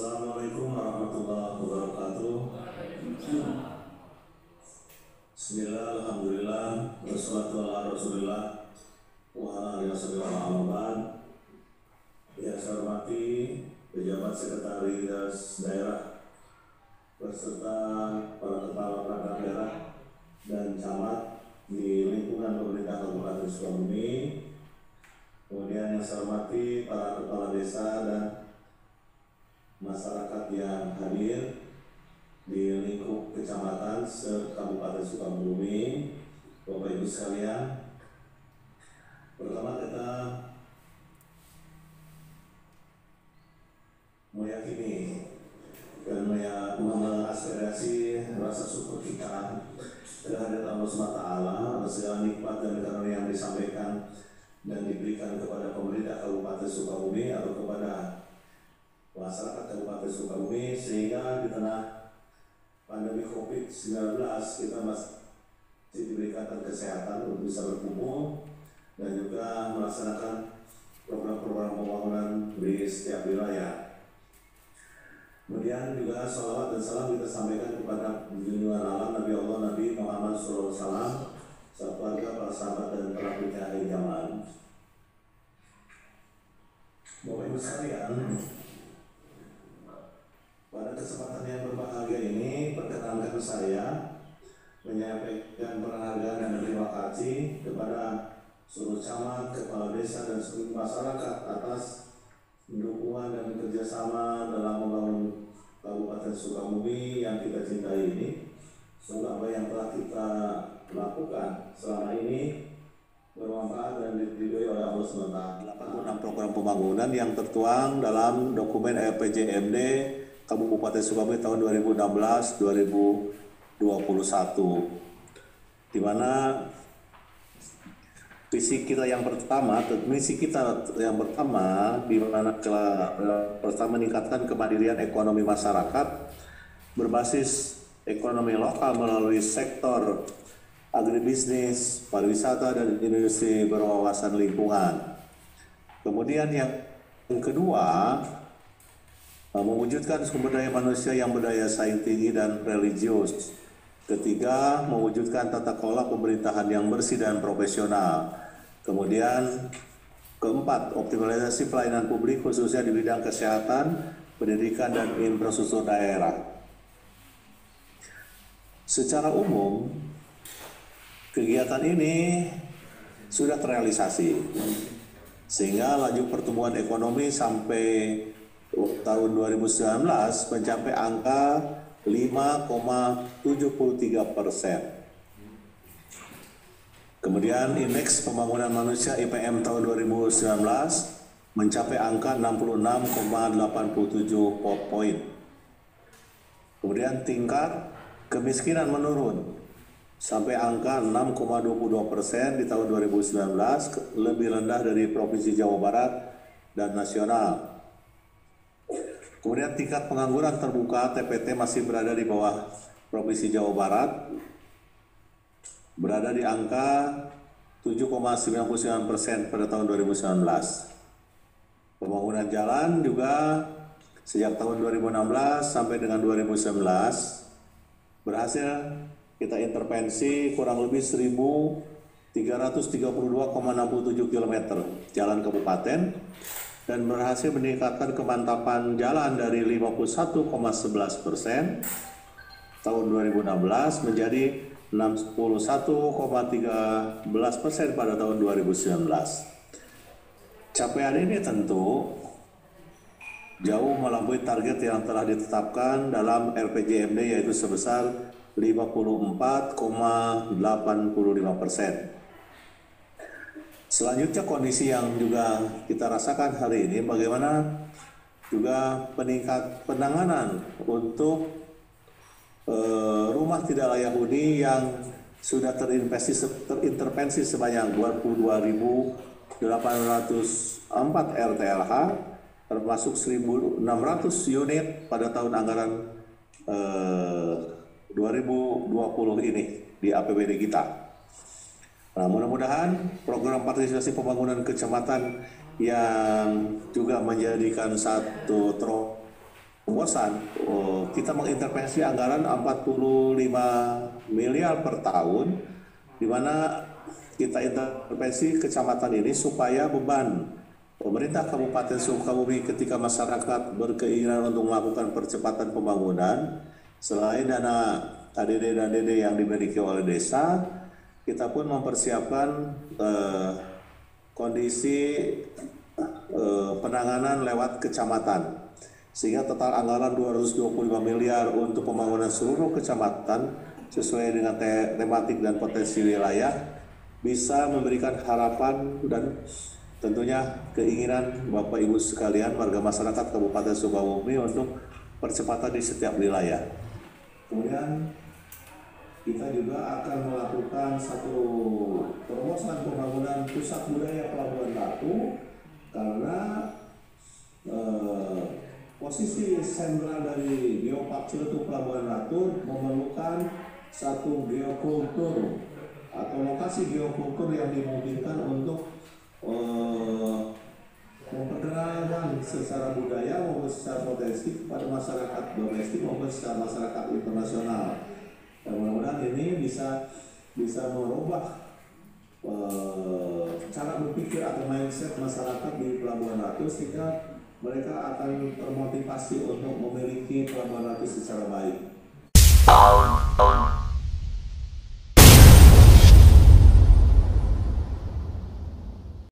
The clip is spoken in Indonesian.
Assalamualaikum warahmatullahi wabarakatuh. Bismillah, alhamdulillah, wassalatu ala rasulillah, wa ala alihi wasallam. Yang saya hormati pejabat sekretaris daerah beserta para kepala perangkat daerah dan camat di lingkungan pemerintah Kabupaten Sukabumi. Kemudian yang saya hormati para kepala desa dan masyarakat yang hadir di lingkup kecamatan se-Kabupaten Sukabumi, Bapak Ibu sekalian. Pertama kita meyakini dan mengaspirasi rasa syukur kita terhadap Allah SWT atas segala nikmat dan karunia yang disampaikan dan diberikan kepada pemerintah Kabupaten Sukabumi atau kepada masyarakat Kabupaten Sukabumi, sehingga di tengah pandemi COVID-19 kita masih diberikan kesehatan untuk bisa berkumpul dan juga melaksanakan program-program pembangunan di setiap wilayah. Kemudian juga salawat dan salam kita sampaikan kepada junjungan alam Nabi Allah Nabi Muhammad SAW, serta keluarga, para sahabat dan para putri akhir zaman. Bapak Ibu sekalian, pada kesempatan yang berbahagia ini, perkenankan saya menyampaikan penghargaan dan terima kasih kepada seluruh camat, kepala desa dan seluruh masyarakat atas dukungan dan kerjasama dalam membangun Kabupaten Sukabumi yang kita cintai ini. Semoga apa yang telah kita lakukan selama ini bermanfaat dan diridhoi oleh Allah SWT. 86 program pembangunan yang tertuang dalam dokumen RPJMD Kabupaten Sukabumi tahun 2016-2021, di mana misi kita yang pertama, di mana pertama meningkatkan kemandirian ekonomi masyarakat berbasis ekonomi lokal melalui sektor agribisnis, pariwisata, dan industri berwawasan lingkungan. Kemudian yang kedua, mewujudkan sumber daya manusia yang berdaya saing tinggi dan religius. Ketiga, mewujudkan tata kelola pemerintahan yang bersih dan profesional. Kemudian keempat, optimalisasi pelayanan publik khususnya di bidang kesehatan, pendidikan, dan infrastruktur daerah. Secara umum, kegiatan ini sudah terrealisasi, sehingga laju pertumbuhan ekonomi sampai tahun 2019 mencapai angka 5,73%. Kemudian indeks pembangunan manusia IPM tahun 2019 mencapai angka 66,87 poin. Kemudian tingkat kemiskinan menurun sampai angka 6,22% di tahun 2019, lebih rendah dari Provinsi Jawa Barat dan nasional. Kemudian tingkat pengangguran terbuka TPT masih berada di bawah Provinsi Jawa Barat, berada di angka 7,99% pada tahun 2019. Pembangunan jalan juga sejak tahun 2016 sampai dengan 2019 berhasil kita intervensi kurang lebih 1.332,67 km jalan kabupaten dan berhasil meningkatkan kemantapan jalan dari 51,11% tahun 2016 menjadi 61,13% pada tahun 2019. Capaian ini tentu jauh melampaui target yang telah ditetapkan dalam RPJMD, yaitu sebesar 54,85%. Selanjutnya, kondisi yang juga kita rasakan hari ini, bagaimana juga penanganan untuk rumah tidak layak huni yang sudah terintervensi sebanyak 22.804 RTLH, termasuk 1.600 unit pada tahun anggaran 2020 ini di APBD kita. Nah, mudah-mudahan program partisipasi pembangunan kecamatan yang juga menjadikan satu terobosan. Kita mengintervensi anggaran 45 miliar per tahun, di mana kita intervensi kecamatan ini supaya beban pemerintah Kabupaten Sukabumi ketika masyarakat berkeinginan untuk melakukan percepatan pembangunan, selain dana ADD dan DD yang dimiliki oleh desa, kita pun mempersiapkan kondisi penanganan lewat kecamatan. Sehingga total anggaran 225 miliar untuk pembangunan seluruh kecamatan sesuai dengan tematik dan potensi wilayah bisa memberikan harapan dan tentunya keinginan Bapak Ibu sekalian warga masyarakat Kabupaten Sukabumi untuk percepatan di setiap wilayah. Kemudian kita juga akan melakukan satu terobosan pembangunan pusat budaya Pelabuhan Ratu karena posisi sentral dari Geopark Ciletuh Pelabuhan Ratu memerlukan satu geokultur atau lokasi geokultur yang dimungkinkan untuk memperkenalkan secara budaya maupun secara potensi kepada masyarakat domestik maupun secara masyarakat internasional. Dan mudah-mudahan ini bisa merubah cara berpikir atau mindset masyarakat di Pelabuhan Ratu sehingga mereka akan termotivasi untuk memiliki Pelabuhan Ratu secara baik.